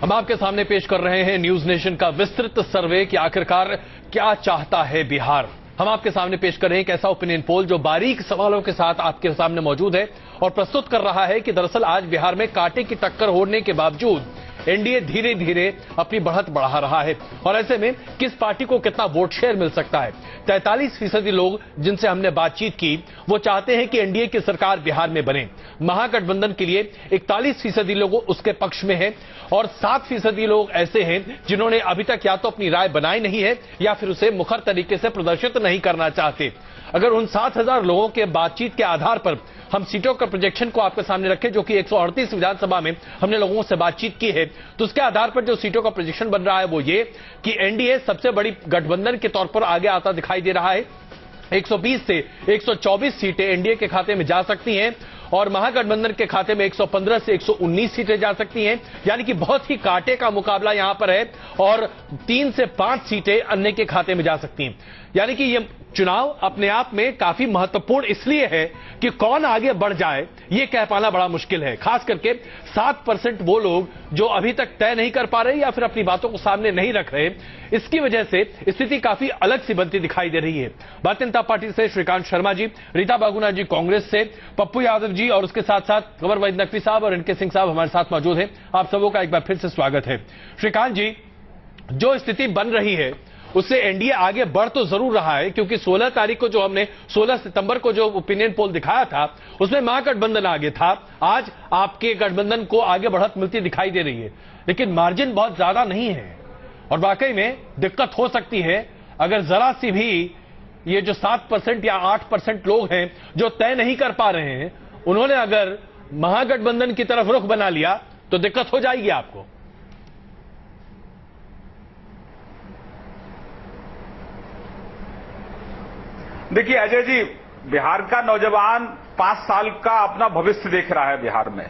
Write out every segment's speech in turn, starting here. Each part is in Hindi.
हम आपके सामने पेश कर रहे हैं न्यूज नेशन का विस्तृत सर्वे कि आखिरकार क्या चाहता है बिहार। हम आपके सामने पेश कर रहे हैं एक ऐसा ओपिनियन पोल जो बारीक सवालों के साथ आपके सामने मौजूद है और प्रस्तुत कर रहा है कि दरअसल आज बिहार में कांटे की टक्कर होने के बावजूद एनडीए धीरे धीरे अपनी बढ़त बढ़ा रहा है और ऐसे में किस पार्टी को कितना वोट शेयर मिल सकता है। 43% लोग जिनसे हमने बातचीत की वो चाहते हैं कि एनडीए की सरकार बिहार में बने। महागठबंधन के लिए 41% लोग उसके पक्ष में हैं और 7% लोग ऐसे हैं जिन्होंने अभी तक या तो अपनी राय बनाई नहीं है या फिर उसे मुखर तरीके से प्रदर्शित नहीं करना चाहते। अगर उन 7,000 लोगों के बातचीत के आधार पर हम सीटों का प्रोजेक्शन को आपके सामने रखें, जो कि 138 विधानसभा में हमने लोगों से बातचीत की है, तो उसके आधार पर जो सीटों का प्रोजेक्शन बन रहा है वो ये कि एनडीए सबसे बड़ी गठबंधन के तौर पर आगे आता दिखाई दे रहा है। 120 से 124 सीटें एनडीए के खाते में जा सकती हैं और महागठबंधन के खाते में 115 से 119 सीटें जा सकती हैं, यानी कि बहुत ही कांटे का मुकाबला यहां पर है और 3 से 5 सीटें अन्य के खाते में जा सकती हैं। यानी कि ये चुनाव अपने आप में काफी महत्वपूर्ण इसलिए है कि कौन आगे बढ़ जाए ये कह पाना बड़ा मुश्किल है। खास करके 7% वो लोग जो अभी तक तय नहीं कर पा रहे या फिर अपनी बातों को सामने नहीं रख रहे, इसकी वजह से स्थिति काफी अलग सी बनती दिखाई दे रही है। भारतीय जनता पार्टी से श्रीकांत शर्मा जी, रीता बहुगुणा जी कांग्रेस से, पप्पू यादव जी और उसके साथ साथ कंवर वैद्य नकवी साहब और इनके सिंह साहब हमारे साथ मौजूद हैं। आप सबों का एक बार फिर से स्वागत है। श्रीकांत जी, जो स्थिति बन रही है उससे एनडीए आगे बढ़ तो जरूर रहा है, क्योंकि 16 तारीख को जो हमने 16 सितंबर को जो ओपिनियन पोल दिखाया था उसमें महागठबंधन आगे था। आज आपके गठबंधन को आगे बढ़त मिलती दिखाई दे रही है, लेकिन मार्जिन बहुत ज्यादा नहीं है और वाकई में दिक्कत हो सकती है अगर जरा सी भी ये जो 7% या 8% लोग हैं जो तय नहीं कर पा रहे हैं, उन्होंने अगर महागठबंधन की तरफ रुख बना लिया तो दिक्कत हो जाएगी आपको। देखिए अजय जी, बिहार का नौजवान 5 साल का अपना भविष्य देख रहा है बिहार में,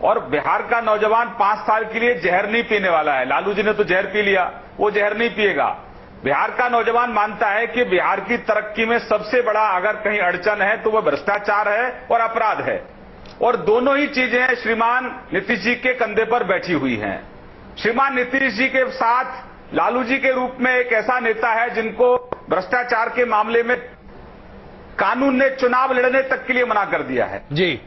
और बिहार का नौजवान 5 साल के लिए जहर नहीं पीने वाला है। लालू जी ने तो जहर पी लिया, वो जहर नहीं पिएगा। बिहार का नौजवान मानता है कि बिहार की तरक्की में सबसे बड़ा अगर कहीं अड़चन है तो वह भ्रष्टाचार है और अपराध है, और दोनों ही चीजें श्रीमान नीतीश जी के कंधे पर बैठी हुई हैं। श्रीमान नीतीश जी के साथ लालू जी के रूप में एक ऐसा नेता है जिनको भ्रष्टाचार के मामले में कानून ने चुनाव लड़ने तक के लिए मना कर दिया है जी।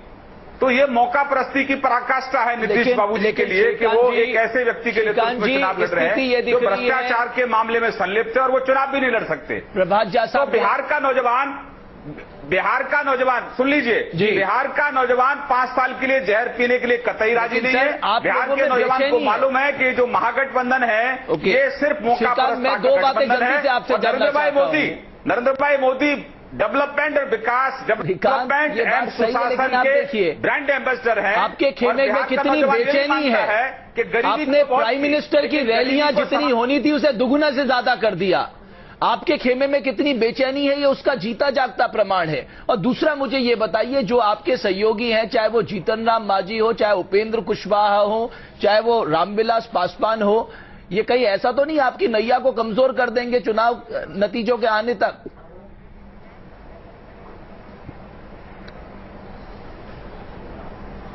तो ये मौका परस्ती की पराकाष्ठा है नीतीश बाबू जी के लिए कि वो एक ऐसे व्यक्ति के लिए चुनाव लड़ रहे हैं जो भ्रष्टाचार के मामले में संलिप्त है और वो चुनाव भी नहीं लड़ सकते। तो बिहार का नौजवान सुन लीजिए, बिहार का नौजवान 5 साल के लिए जहर पीने के लिए कतई राजी नहीं है। बिहार के नौजवान को मालूम है कि जो महागठबंधन है ये सिर्फ मौका परस्ती गठबंधन है। नरेंद्र भाई मोदी डेवलपमेंट और विकास, डेवलपमेंट एंड सुशासन के ब्रांड एम्बेसडर हैं। आपके खेमे में कितनी बेचैनी है कि आपने प्राइम मिनिस्टर की रैलियां जितनी होनी थी उसे दुगुना से ज्यादा कर दिया। आपके खेमे में कितनी बेचैनी है ये उसका जीता जागता प्रमाण है। और दूसरा मुझे ये बताइए, जो आपके सहयोगी हैं, चाहे वो जीतन राम मांझी हो, चाहे उपेंद्र कुशवाहा हो, चाहे वो रामविलास पासवान हो, ये कहीं ऐसा तो नहीं आपकी नैया को कमजोर कर देंगे चुनाव नतीजों के आने तक?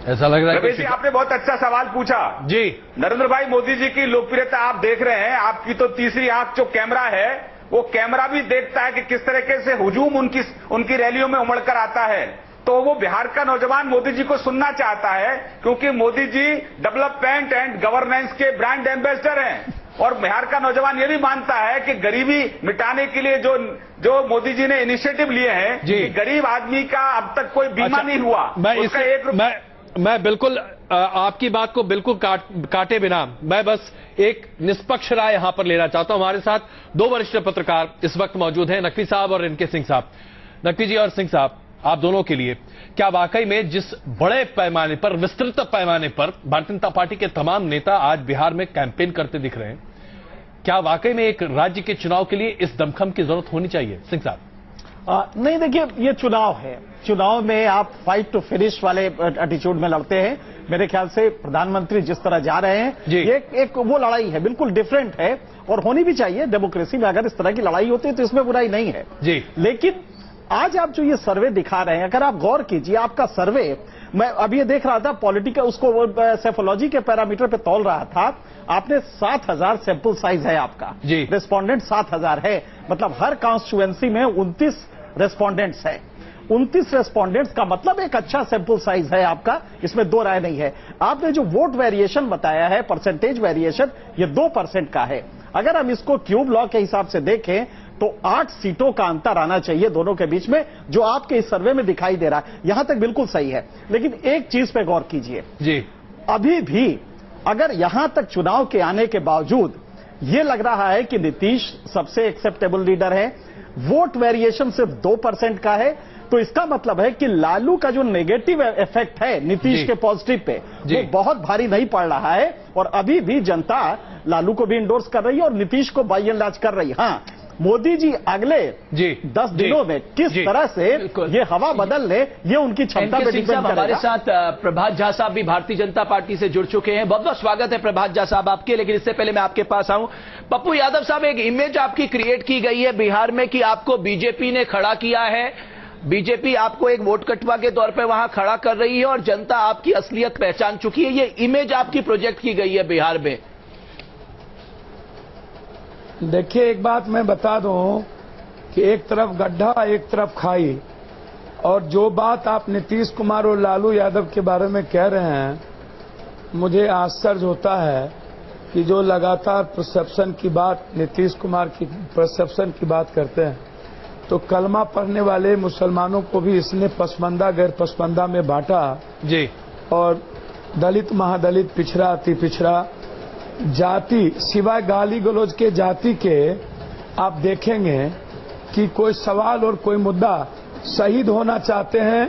ऐसा लग रहा है रमेश जी, आपने बहुत अच्छा सवाल पूछा जी। नरेंद्र भाई मोदी जी की लोकप्रियता आप देख रहे हैं। आपकी तो तीसरी आंख जो कैमरा है वो कैमरा भी देखता है कि किस तरीके से हुजूम उनकी रैलियों में उमड़ कर आता है। तो वो बिहार का नौजवान मोदी जी को सुनना चाहता है, क्योंकि Modi ji development and governance के ब्रांड एम्बेसडर हैं। और बिहार का नौजवान ये भी मानता है कि गरीबी मिटाने के लिए जो मोदी जी ने इनिशिएटिव लिए हैं कि गरीब आदमी का अब तक कोई बीमा नहीं हुआ। मैं बिल्कुल आपकी बात को बिल्कुल काटे बिना मैं बस एक निष्पक्ष राय यहां पर लेना चाहता हूं। हमारे साथ 2 वरिष्ठ पत्रकार इस वक्त मौजूद हैं, नकवी साहब और इनके सिंह साहब। नकवी जी और सिंह साहब, आप दोनों के लिए क्या वाकई में जिस बड़े पैमाने पर, विस्तृत पैमाने पर भारतीय जनता पार्टी के तमाम नेता आज बिहार में कैंपेन करते दिख रहे हैं, क्या वाकई में एक राज्य के चुनाव के लिए इस दमखम की जरूरत होनी चाहिए? सिंह साहब। नहीं, देखिए ये चुनाव है, चुनाव में आप फाइट टू फिनिश वाले एटीट्यूड में लड़ते हैं। मेरे ख्याल से प्रधानमंत्री जिस तरह जा रहे हैं ये एक वो लड़ाई है, बिल्कुल डिफरेंट है और होनी भी चाहिए। डेमोक्रेसी में अगर इस तरह की लड़ाई होती है तो इसमें बुराई नहीं है जी। लेकिन आज आप जो ये सर्वे दिखा रहे हैं, अगर आप गौर कीजिए, आपका सर्वे मैं अभी ये देख रहा था पॉलिटिकल, उसको सेफोलॉजी के पैरामीटर पे तौल रहा था। आपने 7000 सैंपल साइज है आपका जी। रेस्पोंडेंट 7000 है, मतलब हर कॉन्स्टिट्यूएंसी में 29 रेस्पोंडेंट्स है। 29 रेस्पोंडेंट्स का मतलब एक अच्छा सैंपल साइज है आपका, इसमें दो राय नहीं है। आपने जो वोट वेरिएशन बताया है, परसेंटेज वेरिएशन, ये 2% का है। अगर हम इसको क्यूब लॉ के हिसाब से देखें तो 8 सीटों का अंतर आना चाहिए दोनों के बीच में, जो आपके इस सर्वे में दिखाई दे रहा है। यहां तक बिल्कुल सही है, लेकिन एक चीज पे गौर कीजिए जी। अभी भी अगर यहां तक चुनाव के आने के बावजूद ये लग रहा है कि नीतीश सबसे एक्सेप्टेबल लीडर है, वोट वेरिएशन सिर्फ 2% का है, तो इसका मतलब है कि लालू का जो नेगेटिव इफेक्ट है नीतीश के पॉजिटिव पे, वो बहुत भारी नहीं पड़ रहा है। और अभी भी जनता लालू को भी इंडोर्स कर रही है और नीतीश को बाई एंड लार्ज कर रही है। हाँ, मोदी जी अगले 10 दिनों में किस तरह से ये हवा बदल ले, ये उनकी क्षमता पे डिपेंड करेगा। हमारे साथ प्रभात झा साहब भी भारतीय जनता पार्टी से जुड़ चुके हैं। बहुत बहुत स्वागत है प्रभात झा साहब आपके। लेकिन इससे पहले मैं आपके पास आऊं, पप्पू यादव साहब, एक इमेज आपकी क्रिएट की गई है बिहार में कि आपको बीजेपी ने खड़ा किया है, बीजेपी आपको एक वोट कटवा के तौर पर वहां खड़ा कर रही है और जनता आपकी असलियत पहचान चुकी है। ये इमेज आपकी प्रोजेक्ट की गई है बिहार में। देखिए, एक बात मैं बता दूं कि एक तरफ गड्ढा एक तरफ खाई, और जो बात आप नीतीश कुमार और लालू यादव के बारे में कह रहे हैं, मुझे आश्चर्य होता है कि जो लगातार परसेप्शन की बात, नीतीश कुमार की परसेप्शन की बात करते हैं, तो कलमा पढ़ने वाले मुसलमानों को भी इसने पसमंदा गैर पसमंदा में बांटा जी। और दलित महादलित पिछड़ा अति पिछड़ा जाति, सिवाय गाली गलौज के जाति के आप देखेंगे कि कोई सवाल और कोई मुद्दा शहीद होना चाहते हैं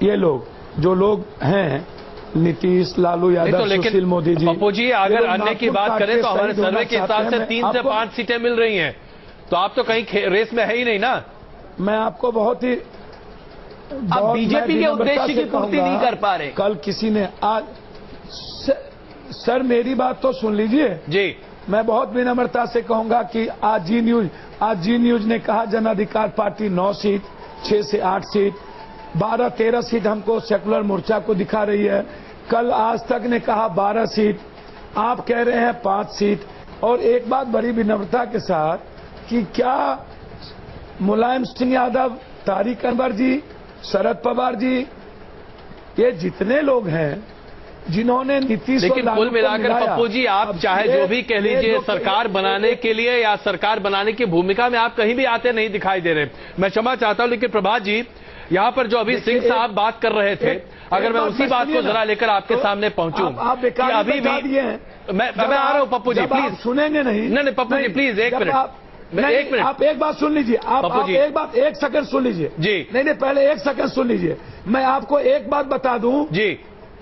ये लोग, जो लोग हैं नीतीश, लालू यादव, सुशील मोदी जी। पप्पू जी, अगर अन्य की बात करें तो हमारे सर्वे के हिसाब से 3 से 5 सीटें मिल रही हैं, तो आप तो कहीं रेस में है ही नहीं ना। मैं आपको बहुत ही आप बीजेपी के उद्देश्य की पूर्ति नहीं कर पा रहे। कल किसी ने आज सर मेरी बात तो सुन लीजिए जी। मैं बहुत विनम्रता से कहूंगा कि आज जी न्यूज ने कहा जन अधिकार पार्टी 9 सीट, 6 से 8 सीट, 12-13 सीट हमको सेकुलर मोर्चा को दिखा रही है। कल आज तक ने कहा 12 सीट, आप कह रहे हैं 5 सीट। और एक बात बड़ी विनम्रता के साथ कि क्या मुलायम सिंह यादव, तारिक अनवर जी, शरद पवार जी, ये जितने लोग हैं जिन्होंने नीतीश, लेकिन कुल मिलाकर पप्पू जी, आप चाहे जो भी कह लीजिए, सरकार बनाने के लिए या सरकार बनाने की भूमिका में आप कहीं भी आते नहीं दिखाई दे रहे। मैं क्षमा चाहता हूं, लेकिन प्रभात जी, यहाँ पर जो अभी सिंह साहब बात कर रहे थे, अगर मैं उसी बात को जरा लेकर आपके सामने पहुंचूं, अभी भी मैं आ रहा हूं पप्पू जी, प्लीज सुनेंगे नहीं। नहीं पप्पू जी प्लीज, एक मिनट, आप एक बात सुन लीजिए, आप एक बात 1 सेकंड सुन लीजिए जी। नहीं, पहले 1 सेकंड सुन लीजिए। मैं आपको एक बात बता दूं जी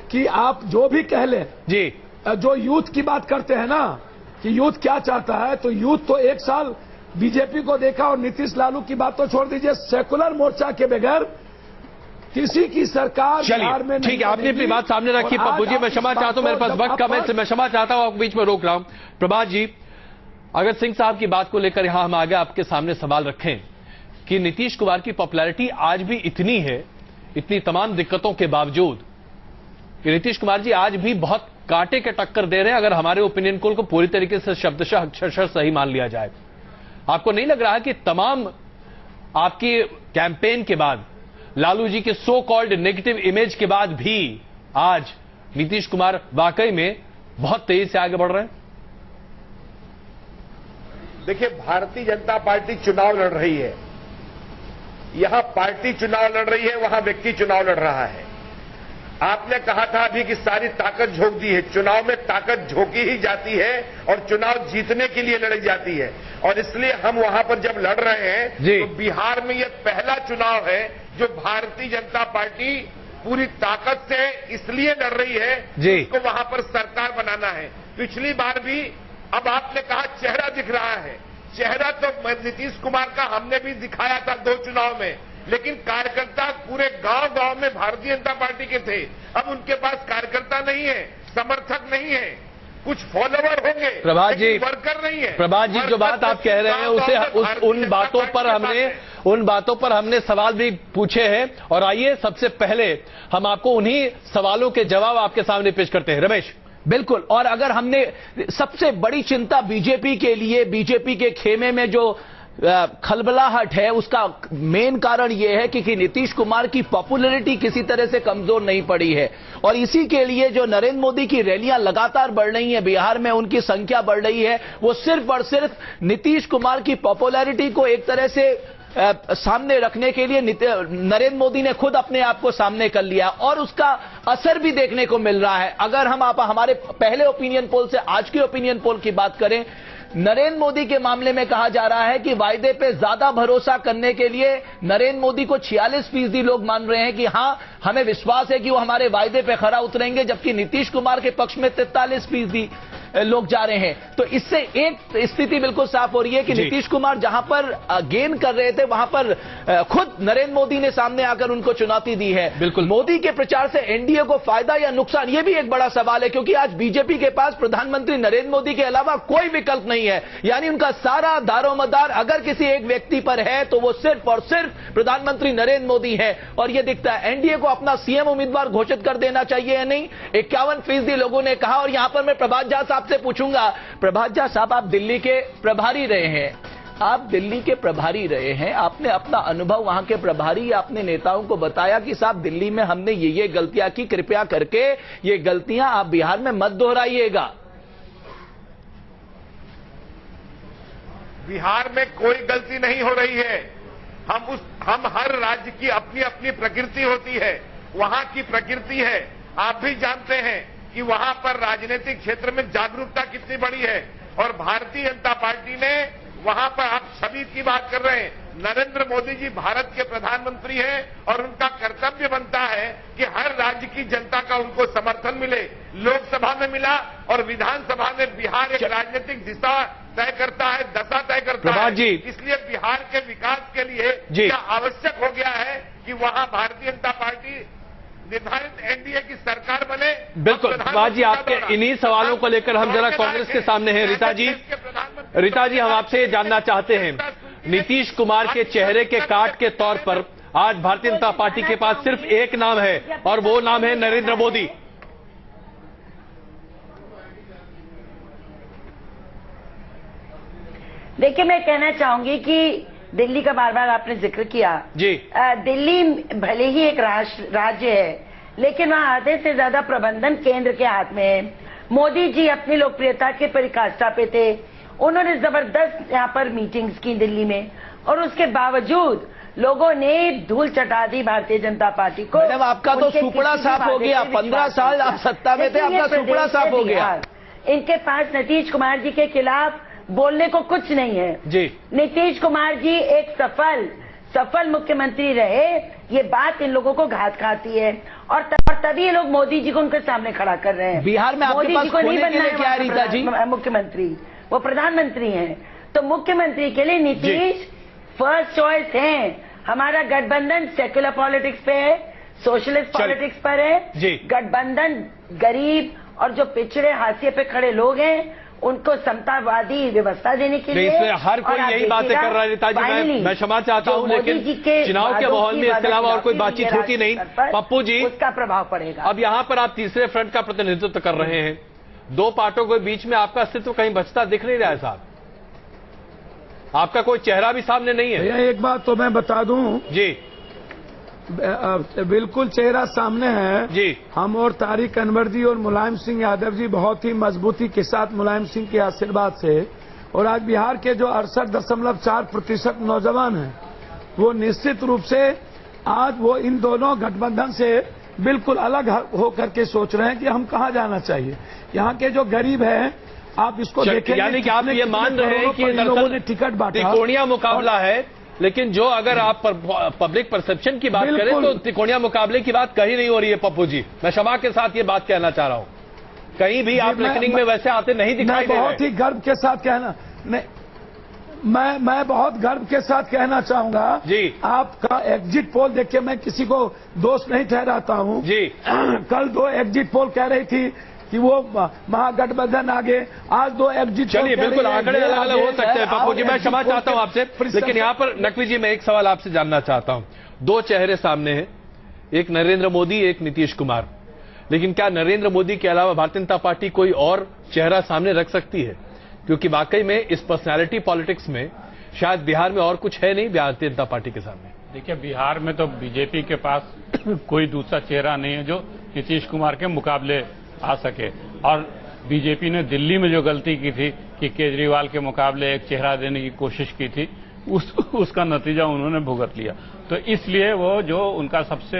कि आप जो भी कह लें जी, जो यूथ की बात करते हैं ना कि यूथ क्या चाहता है, तो यूथ तो 1 साल बीजेपी को देखा, और नीतीश लालू की बात तो छोड़ दीजिए, सेकुलर मोर्चा के बगैर किसी की सरकार बिहार में नहीं। ठीक है, आपने अपनी बात सामने रखी पप्पू जी, मैं क्षमा चाहता हूं, मेरे पास वक्त कम है, मैं क्षमा चाहता हूं, आपको बीच में रोक रहा हूं। प्रभात जी, अगर सिंह साहब की बात को लेकर यहां हम आगे आपके सामने सवाल रखें कि नीतीश कुमार की पॉपुलैरिटी आज भी इतनी है, इतनी तमाम दिक्कतों के बावजूद, कि नीतीश कुमार जी आज भी बहुत कांटे के टक्कर दे रहे हैं, अगर हमारे ओपिनियन पोल को पूरी तरीके से शब्दशः अक्षरशः सही मान लिया जाए। आपको नहीं लग रहा कि तमाम आपकी कैंपेन के बाद, लालू जी के सो कॉल्ड नेगेटिव इमेज के बाद भी आज नीतीश कुमार वाकई में बहुत तेजी से आगे बढ़ रहे हैं? देखिए, भारतीय जनता पार्टी चुनाव लड़ रही है। यहां पार्टी चुनाव लड़ रही है, वहां व्यक्ति चुनाव लड़ रहा है। आपने कहा था अभी कि सारी ताकत झोंक दी है। चुनाव में ताकत झोंकी ही जाती है और चुनाव जीतने के लिए लड़ी जाती है, और इसलिए हम वहां पर जब लड़ रहे हैं तो बिहार में यह पहला चुनाव है जो भारतीय जनता पार्टी पूरी ताकत से इसलिए लड़ रही है उसको वहां पर सरकार बनाना है। पिछली बार भी, अब आपने कहा चेहरा दिख रहा है, चेहरा तो नीतीश कुमार का हमने भी दिखाया था 2 चुनाव में, लेकिन कार्यकर्ता पूरे गांव-गांव में भारतीय जनता पार्टी के थे। अब उनके पास कार्यकर्ता नहीं है, समर्थक नहीं है, कुछ फॉलोवर होंगे, प्रभात जी, वर्कर नहीं है। प्रभात जी, जो बात आप कह रहे हैं उसे उन बातों पर हमने उन बातों पर हमने सवाल भी पूछे हैं और आइए सबसे पहले हम आपको उन्हीं सवालों के जवाब आपके सामने पेश करते हैं। रमेश। बिल्कुल, और अगर हमने सबसे बड़ी चिंता बीजेपी के लिए, बीजेपी के खेमे में जो खलबलाहट है, उसका मेन कारण यह है कि नीतीश कुमार की पॉपुलैरिटी किसी तरह से कमजोर नहीं पड़ी है और इसी के लिए जो नरेंद्र मोदी की रैलियां लगातार बढ़ रही हैं, बिहार में उनकी संख्या बढ़ रही है, वो सिर्फ और सिर्फ नीतीश कुमार की पॉपुलैरिटी को एक तरह से सामने रखने के लिए नरेंद्र मोदी ने खुद अपने आप को सामने कर लिया और उसका असर भी देखने को मिल रहा है। अगर हम हमारे पहले ओपिनियन पोल से आज की ओपिनियन पोल की बात करें, नरेंद्र मोदी के मामले में कहा जा रहा है कि वायदे पे ज्यादा भरोसा करने के लिए नरेंद्र मोदी को 46% लोग मान रहे हैं कि हां हमें विश्वास है कि वो हमारे वायदे पे खरा उतरेंगे, जबकि नीतीश कुमार के पक्ष में 43% लोग जा रहे हैं। तो इससे एक स्थिति बिल्कुल साफ हो रही है कि नीतीश कुमार जहां पर गेन कर रहे थे वहां पर खुद नरेंद्र मोदी ने सामने आकर उनको चुनौती दी है। बिल्कुल, मोदी के प्रचार से एनडीए को फायदा या नुकसान, यह भी एक बड़ा सवाल है, क्योंकि आज बीजेपी के पास प्रधानमंत्री नरेंद्र मोदी के अलावा कोई विकल्प नहीं है। यानी उनका सारा दारोमदार अगर किसी एक व्यक्ति पर है तो वो सिर्फ और सिर्फ प्रधानमंत्री नरेंद्र मोदी है और यह दिखता है। एनडीए को अपना सीएम उम्मीदवार घोषित कर देना चाहिए या नहीं, 51% लोगों ने कहा। और यहां पर मैं प्रभात झा साहब से पूछूंगा, प्रभात झा साहब आप दिल्ली के प्रभारी रहे हैं, आपने अपना अनुभव वहां के प्रभारी या अपने नेताओं को बताया कि साहब दिल्ली में हमने ये गलतियां की, कृपया करके ये गलतियां आप बिहार में मत दोहराइएगा। बिहार में कोई गलती नहीं हो रही है। हम हर राज्य की अपनी अपनी प्रकृति होती है, वहां की प्रकृति है। आप भी जानते हैं कि वहां पर राजनीतिक क्षेत्र में जागरूकता कितनी बड़ी है और भारतीय जनता पार्टी ने वहां पर, आप सभी की बात कर रहे हैं, नरेंद्र मोदी जी भारत के प्रधानमंत्री हैं और उनका कर्तव्य बनता है कि हर राज्य की जनता का उनको समर्थन मिले। लोकसभा में मिला और विधानसभा में बिहार एक राजनीतिक दिशा तय करता है, दशा तय करता है। इसलिए बिहार के विकास के लिए यह आवश्यक हो गया है कि वहां भारतीय जनता पार्टी निर्धारित एनडीए की सरकार बने। बिल्कुल प्रभात जी, आपके इन्हीं सवालों को लेकर हम जरा कांग्रेस के सामने हैं। रीता जी हम आपसे ये जानना चाहते हैं, नीतीश कुमार के चेहरे के काट के तौर पर आज भारतीय जनता पार्टी के पास सिर्फ एक नाम है और वो नाम है नरेंद्र मोदी। देखिए, मैं कहना चाहूंगी कि दिल्ली का बार बार आपने जिक्र किया जी। दिल्ली भले ही एक राज्य है, लेकिन वहाँ आधे से ज्यादा प्रबंधन केंद्र के हाथ में है। मोदी जी अपनी लोकप्रियता के पराकाष्ठा पे थे, उन्होंने जबरदस्त यहाँ पर मीटिंग्स की दिल्ली में और उसके बावजूद लोगों ने धूल चटा दी भारतीय जनता पार्टी को। मैडम आपका तो सुपड़ा साफ हो गया, 15 साल आप सत्ता में थे, आपका सुपड़ा साफ हो गया। इनके पास नीतीश कुमार जी के खिलाफ बोलने को कुछ नहीं है जी। नीतीश कुमार जी एक सफल मुख्यमंत्री रहे, ये बात इन लोगों को घात खाती है और तभी ये लोग मोदी जी को उनके सामने खड़ा कर रहे हैं। बिहार में आपके पास खोने के लिए क्या है रीता जी? मुख्यमंत्री, वो प्रधानमंत्री हैं, तो मुख्यमंत्री के लिए नीतीश फर्स्ट चॉइस है। हमारा गठबंधन सेक्युलर पॉलिटिक्स पे है, सोशलिस्ट पॉलिटिक्स पर है। गठबंधन गरीब और जो पिछड़े हाशिए पे खड़े लोग हैं उनको समतावादी व्यवस्था देने के लिए। इसमें हर कोई यही बातें कर रहा है रीता जी। मैं क्षमा चाहता हूं, लेकिन चुनाव के माहौल में इसके अलावा और कोई बातचीत होती नहीं। पप्पू जी, उसका प्रभाव पड़ेगा। अब यहाँ पर आप तीसरे फ्रंट का प्रतिनिधित्व कर रहे हैं, दो पार्टियों के बीच में आपका अस्तित्व कहीं बचता दिख नहीं रहा है साहब, आपका कोई चेहरा भी सामने नहीं है। एक बात तो मैं बता दूं जी, बिल्कुल चेहरा सामने है जी। हम और तारिक अनवर जी और मुलायम सिंह यादव जी बहुत ही मजबूती के साथ मुलायम सिंह के आशीर्वाद से, और आज बिहार के जो 68.4% नौजवान हैं वो निश्चित रूप से आज वो इन दोनों गठबंधन से बिल्कुल अलग होकर के सोच रहे हैं कि हम कहाँ जाना चाहिए। यहाँ के जो गरीब हैं आप इसको देखें, यानी कि आप ये मान रहे हैं कि लोगों ने टिकट बांटा, त्रिकोणीय मुकाबला है, लेकिन जो अगर आप पब्लिक परसेप्शन की बात करें तो त्रिकोणीय मुकाबले की बात कहीं नहीं हो रही है। पप्पू जी, मैं क्षमा के साथ ये बात कहना चाह रहा हूं, कहीं भी आप रिकनिंग में वैसे आते नहीं दिखाई दे रहे। बहुत ही गर्व के साथ कहना नहीं, मैं बहुत गर्व के साथ कहना चाहूंगा जी। आपका एग्जिट पोल देख के मैं किसी को दोष नहीं ठहराता हूं जी। कल 2 एग्जिट पोल कह रही थी कि वो महागठबंधन आगे आज 2 एग्जिट। चलिए बिल्कुल आंकड़े अलग अलग हो सकते हैं पप्पू जी, मैं क्षमा चाहता हूं आपसे, लेकिन यहां पर नकवी जी मैं एक सवाल आपसे जानना चाहता हूं। 2 चेहरे सामने हैं, एक नरेंद्र मोदी, एक नीतीश कुमार, लेकिन क्या नरेंद्र मोदी के अलावा भारतीय जनता पार्टी कोई और चेहरा सामने रख सकती है? क्योंकि वाकई में इस पर्सनैलिटी पॉलिटिक्स में शायद बिहार में और कुछ है नहीं भारतीय जनता पार्टी के सामने। देखिए, बिहार में तो बीजेपी के पास कोई दूसरा चेहरा नहीं है जो नीतीश कुमार के मुकाबले आ सके। और बीजेपी ने दिल्ली में जो गलती की थी कि केजरीवाल के मुकाबले एक चेहरा देने की कोशिश की थी, उसका नतीजा उन्होंने भुगत लिया। तो इसलिए वो जो उनका सबसे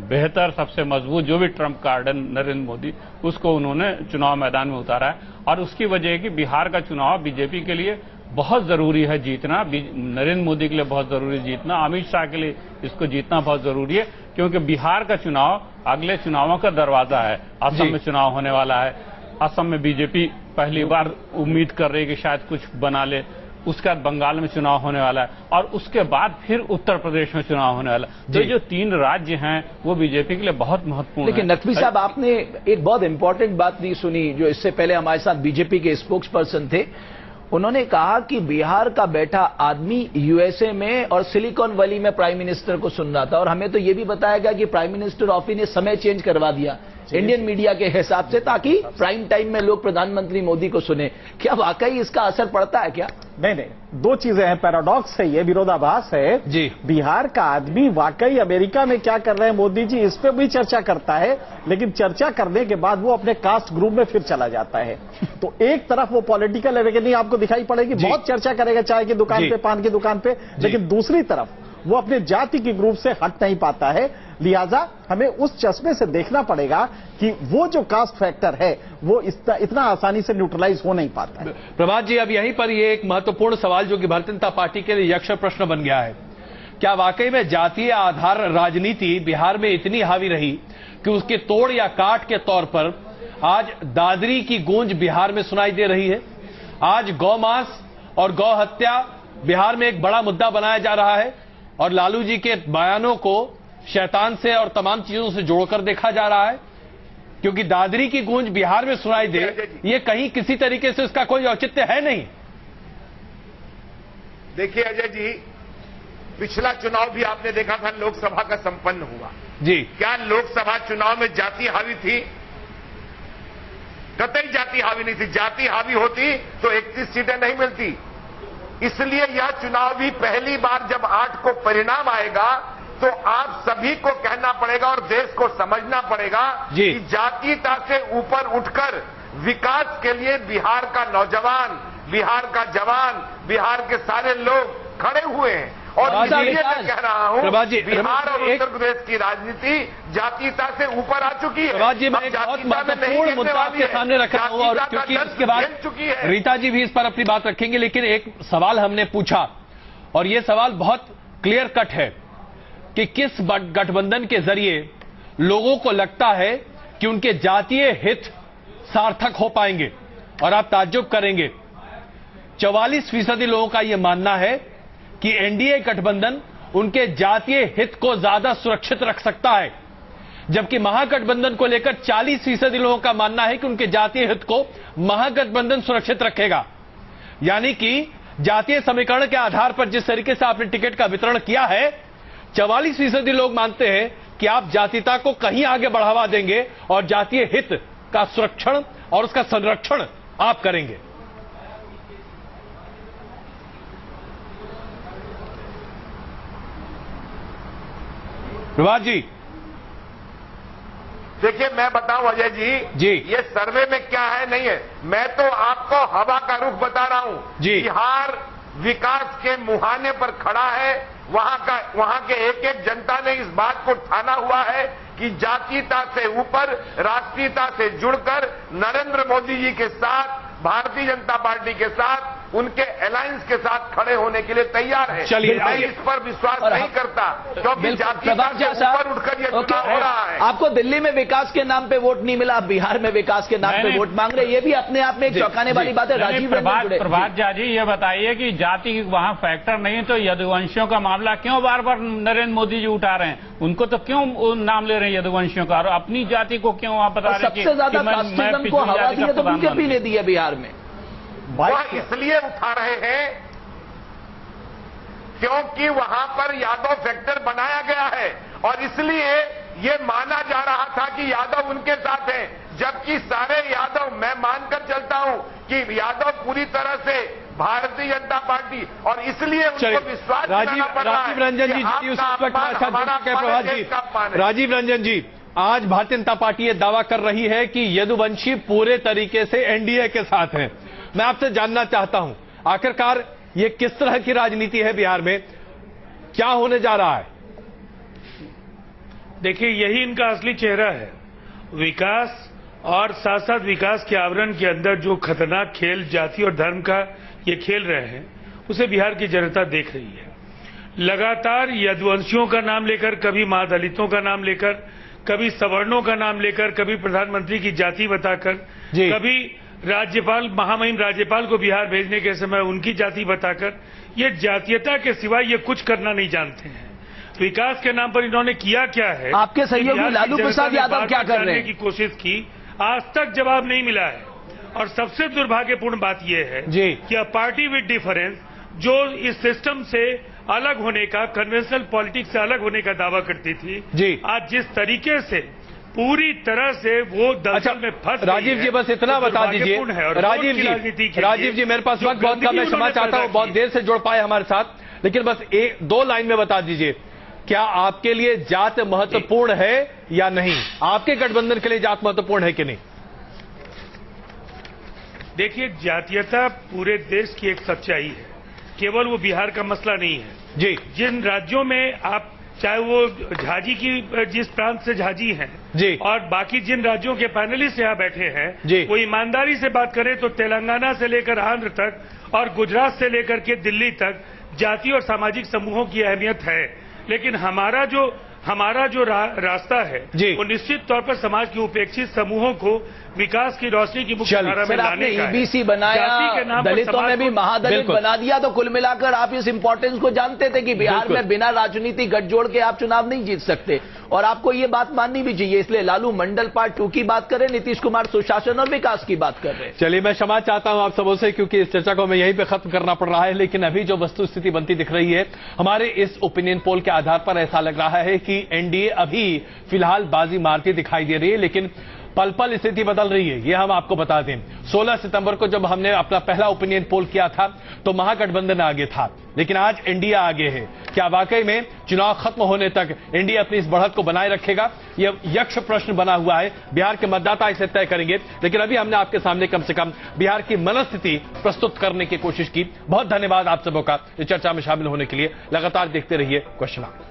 बेहतर, सबसे मजबूत जो भी ट्रम्प कार्ड है नरेंद्र मोदी, उसको उन्होंने चुनाव मैदान में उतारा है। और उसकी वजह है कि बिहार का चुनाव बीजेपी के लिए बहुत जरूरी है जीतना, नरेंद्र मोदी के लिए बहुत जरूरी है जीतना, अमित शाह के लिए इसको जीतना बहुत जरूरी है, क्योंकि बिहार का चुनाव अगले चुनावों का दरवाजा है। असम में चुनाव होने वाला है, असम में बीजेपी पहली बार उम्मीद कर रही है कि शायद कुछ बना ले, उसके बाद बंगाल में चुनाव होने वाला है और उसके बाद फिर उत्तर प्रदेश में चुनाव होने वाला है। तो जो 3 राज्य हैं वो बीजेपी के लिए बहुत महत्वपूर्ण है। लेकिन नकवी साहब, आपने एक बहुत इंपॉर्टेंट बात नहीं सुनी जो इससे पहले हमारे साथ बीजेपी के स्पोक्स पर्सन थे। उन्होंने कहा कि बिहार का बैठा आदमी यूएसए में और सिलिकॉन वैली में प्राइम मिनिस्टर को सुन रहा था, और हमें तो ये भी बताया गया कि प्राइम मिनिस्टर ऑफिस ने समय चेंज करवा दिया इंडियन मीडिया के हिसाब से, ताकि प्राइम टाइम में लोग प्रधानमंत्री मोदी को सुने। क्या वाकई इसका असर पड़ता है क्या? नहीं, 2 चीजें हैं, पैराडॉक्स है, ये विरोधाभास है जी। बिहार का आदमी वाकई अमेरिका में क्या कर रहे हैं मोदी जी, इस पे भी चर्चा करता है, लेकिन चर्चा करने के बाद वो अपने कास्ट ग्रुप में फिर चला जाता है। तो एक तरफ वो पॉलिटिकल एवेकनिंग आपको दिखाई पड़ेगी, बहुत चर्चा करेगा चाय की दुकान पे, पान की दुकान पे, लेकिन दूसरी तरफ वो अपने जाति के ग्रुप से हट नहीं पाता है। लिहाजा हमें उस चश्मे से देखना पड़ेगा कि वो जो कास्ट फैक्टर है वो इतना आसानी से न्यूट्रलाइज हो नहीं पाता है। प्रभात जी, अब यहीं पर ये एक महत्वपूर्ण सवाल जो कि भारतीय जनता पार्टी के लिए यक्ष प्रश्न बन गया है, क्या वाकई में जातीय आधार राजनीति बिहार में इतनी हावी रही कि उसके तोड़ या काट के तौर पर आज दादरी की गूंज बिहार में सुनाई दे रही है? आज गौमांस और गौ हत्या बिहार में एक बड़ा मुद्दा बनाया जा रहा है और लालू जी के बयानों को शैतान से और तमाम चीजों से जोड़कर देखा जा रहा है, क्योंकि दादरी की गूंज बिहार में सुनाई दे, ये कहीं किसी तरीके से इसका कोई औचित्य है नहीं। देखिए अजय जी, पिछला चुनाव भी आपने देखा था लोकसभा का संपन्न हुआ जी। क्या लोकसभा चुनाव में जाति हावी थी? कतई जाति हावी नहीं थी। जाति हावी होती तो 31 सीटें नहीं मिलती। इसलिए यह चुनाव भी पहली बार जब 8 को परिणाम आएगा तो आप सभी को कहना पड़ेगा और देश को समझना पड़ेगा कि जातीयता से ऊपर उठकर विकास के लिए बिहार का नौजवान, बिहार का जवान, बिहार के सारे लोग खड़े हुए हैं। और इसलिए मैं कह रहा हूं, बिहार और उत्तर प्रदेश की राजनीति जातीयता से ऊपर आ चुकी है। प्रभात जी, मैं एक बहुत महत्वपूर्ण मुद्दा आपके सामने रख रहा हूं, और क्योंकि इसके बाद रीता जी भी इस पर अपनी बात रखेंगे, लेकिन एक सवाल हमने पूछा और ये सवाल बहुत क्लियर कट है कि किस गठबंधन के जरिए लोगों को लगता है कि उनके जातीय हित सार्थक हो पाएंगे। और आप ताज्जुब करेंगे, 44% लोगों का यह मानना है कि एनडीए गठबंधन उनके जातीय हित को ज्यादा सुरक्षित रख सकता है, जबकि महागठबंधन को लेकर 40% लोगों का मानना है कि उनके जातीय हित को महागठबंधन सुरक्षित रखेगा। यानी कि जातीय समीकरण के आधार पर जिस तरीके से आपने टिकट का वितरण किया है, 44% लोग मानते हैं कि आप जातीयता को कहीं आगे बढ़ावा देंगे और जातीय हित का सुरक्षण और उसका संरक्षण आप करेंगे। प्रभात जी, देखिए मैं बताऊं अजय जी, ये सर्वे में क्या है नहीं है, मैं तो आपको हवा का रुख बता रहा हूं। बिहार विकास के मुहाने पर खड़ा है। वहां के एक जनता ने इस बात को ठाना हुआ है कि जातीयता से ऊपर राष्ट्रीयता से जुड़कर नरेंद्र मोदी जी के साथ, भारतीय जनता पार्टी के साथ उनके अलायंस के साथ खड़े होने के लिए तैयार है। चलिए, मैं इस पर विश्वास नहीं करता, क्योंकि जातीयता से ऊपर उठकर यह चुनाव हो रहा है। आपको दिल्ली में विकास के नाम पे वोट नहीं मिला, आप बिहार में विकास के नाम पे वोट मांग रहे हैं, ये भी अपने आप में एक चौंकाने वाली बात है। राजीव रंजन प्रभात झा जी, ये बताइए कि जाति वहां फैक्टर नहीं है तो यदुवंशियों का मामला क्यों बार बार नरेंद्र मोदी जी उठा रहे हैं? उनको तो क्यों नाम ले रहे हैं यदुवंशियों का, और अपनी जाति को क्यों आप बता रहे हैं? सबसे ज्यादा कास्टिज्म को हवा दी है तो बीजेपी ने दी है बिहार में। वह इसलिए उठा रहे हैं क्योंकि वहां पर यादव फैक्टर बनाया गया है, और इसलिए ये माना जा रहा था कि यादव उनके साथ हैं, जबकि सारे यादव, मैं मानकर चलता हूं कि यादव पूरी तरह से भारतीय जनता पार्टी, और इसलिए उनको विश्वास दिलाना पड़ रहा है। राजीव रंजन जी, राजीव रंजन जी, आज भारतीय जनता पार्टी ये दावा कर रही है कि यदुवंशी पूरे तरीके से एनडीए के साथ हैं। मैं आपसे जानना चाहता हूं, आखिरकार ये किस तरह की राजनीति है बिहार में, क्या होने जा रहा है? देखिए, यही इनका असली चेहरा है। विकास और साथ साथ विकास के आवरण के अंदर जो खतरनाक खेल जाति और धर्म का ये खेल रहे हैं, उसे बिहार की जनता देख रही है। लगातार यदुवंशियों का नाम लेकर, कभी महादलितों का नाम लेकर, कभी सवर्णों का नाम लेकर, कभी प्रधानमंत्री की जाति बताकर, कभी राज्यपाल, महामहिम राज्यपाल को बिहार भेजने के समय उनकी जाति बताकर, ये जातीयता के सिवाय ये कुछ करना नहीं जानते हैं। विकास के नाम पर इन्होंने किया क्या है? आपके सहयोगी लालू प्रसाद यादव क्या कर रहे हैं? की कोशिश की, आज तक जवाब नहीं मिला है। और सबसे दुर्भाग्यपूर्ण बात यह है कि अ पार्टी विद डिफरेंस, जो इस सिस्टम से अलग होने का, कन्वेंशनल पॉलिटिक्स से अलग होने का दावा करती थी, आज जिस तरीके से पूरी तरह से वो दलदल में फंस, राजीव जी बस इतना बता दीजिए, राजीव जी मेरे पास वक्त बहुत कम है, क्षमा चाहता हूं, बहुत देर से जुड़ पाए हमारे साथ, लेकिन बस एक दो लाइन में बता दीजिए, क्या आपके लिए जात महत्वपूर्ण है या नहीं? आपके गठबंधन के लिए जात महत्वपूर्ण है कि नहीं? देखिए, जातीयता पूरे देश की एक सच्चाई है, केवल वो बिहार का मसला नहीं है जी। जिन राज्यों में आप, चाहे वो झाजी की, जिस प्रांत से झाजी हैं जी, और बाकी जिन राज्यों के पैनलिस्ट यहाँ बैठे हैं जी, वो ईमानदारी से बात करें तो तेलंगाना से लेकर आंध्र तक और गुजरात से लेकर के दिल्ली तक जाति और सामाजिक समूहों की अहमियत है। लेकिन हमारा जो रास्ता है वो निश्चित तौर पर समाज के उपेक्षित समूहों को विकास की रोशनी की मुख्यधारा में लाने का है। ईबीसी बनाया, दलितों में भी महादलित बना दिया, तो कुल मिलाकर आप इस इंपॉर्टेंस को जानते थे कि बिहार में बिना राजनीति गठजोड़ के आप चुनाव नहीं जीत सकते, और आपको ये बात माननी भी चाहिए। इसलिए लालू मंडल पार्ट 2 की बात करें, नीतीश कुमार सुशासन और विकास की बात कर रहे हैं। चलिए, मैं क्षमा चाहता हूं आप सबों से, क्योंकि इस चर्चा को मैं यहीं पे खत्म करना पड़ रहा है, लेकिन अभी जो वस्तु स्थिति बनती दिख रही है, हमारे इस ओपिनियन पोल के आधार पर ऐसा लग रहा है कि एनडीए अभी फिलहाल बाजी मारती दिखाई दे रही है, लेकिन पल पल स्थिति बदल रही है, ये हम आपको बता दें। 16 सितंबर को जब हमने अपना पहला ओपिनियन पोल किया था तो महागठबंधन आगे था, लेकिन आज एनडीए आगे है। क्या वाकई में चुनाव खत्म होने तक एनडीए अपनी इस बढ़त को बनाए रखेगा? यह यक्ष प्रश्न बना हुआ है, बिहार के मतदाता इसे तय करेंगे। लेकिन अभी हमने आपके सामने कम से कम बिहार की मनस्थिति प्रस्तुत करने की कोशिश की। बहुत धन्यवाद आप सबों का इस चर्चा में शामिल होने के लिए। लगातार देखते रहिए क्वेश्चन आवर।